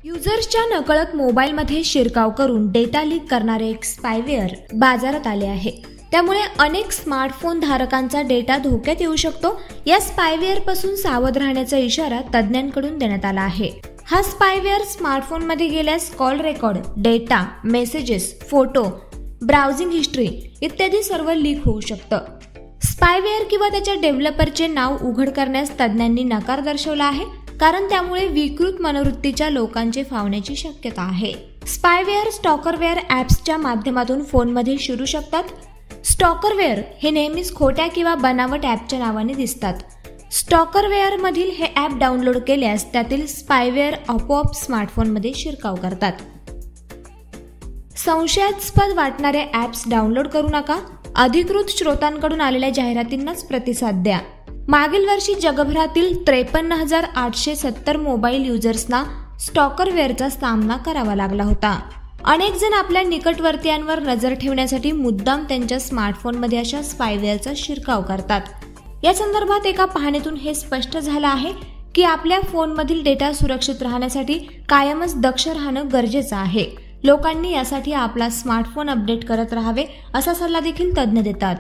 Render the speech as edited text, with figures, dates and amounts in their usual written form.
युजर्सच्या नकळत मोबाईलमध्ये शिरकाव करून डेटा लीक करणारे एक स्पायवेअर बाजारात आले आहे। त्यामुळे अनेक स्मार्टफोन धारकांचा डेटा धोक्यात येऊ शकतो। या स्पायवेअर पासून सावध राहण्याचा इशारा तज्ञांकडून देण्यात आला आहे। हा स्पायवेअर स्मार्टफोनमध्ये गेल्यास call record, data, messages, photo, browsing history इत्यादी सर्व लीक होऊ शकतं। स्पायवेअर किंवा त्याच्या डेव्हलपरचे नाव उघड करण्यास तज्ञांनी नकार दर्शवला आहे, कारण त्यामुळे विकृत मनोवृत्तीच्या लोकांचे फावण्याची शक्यता आहे। स्पायवेअर स्टॉकरवेअर ॲप्सच्या माध्यमातून फोनमध्ये शिरू शकतात। स्टॉकरवेअर हे नेहमीच खोट्या किंवा बनावट ॲपच्या नावाने दिसतात। स्टॉकरवेअर मधील हे ॲप डाउनलोड केल्यास त्यातील स्पायवेअर आपोआप स्मार्टफोनमध्ये शिरकाव करतात। संशयास्पद वाटणारे ॲप्स डाउनलोड करू नका। अधिकृत स्रोतांकडून आलेल्या जाहिरातींनाच प्रतिसाद द्या। मागील वर्षी जगभरातील 53,870 मोबाईल युजर्सना स्टॉकरवेअरचा सामना करावा लागला होता। अनेक जण आपल्या निकटवर्तीयांवर नजर ठेवण्यासाठी मुद्दाम त्यांच्या स्मार्टफोनमध्ये अशा स्पायवेअरचा शिरकाव करतात। या संदर्भात एका पाहणीतून हे स्पष्ट झालं आहे की आपल्या फोनमधील डेटा सुरक्षित राहण्यासाठी कायमच दक्ष राहणं गरजेचं आहे। लोकांनी यासाठी आपला स्मार्टफोन अपडेट करत राहावे असा सल्ला देखील तज्ञ देतात।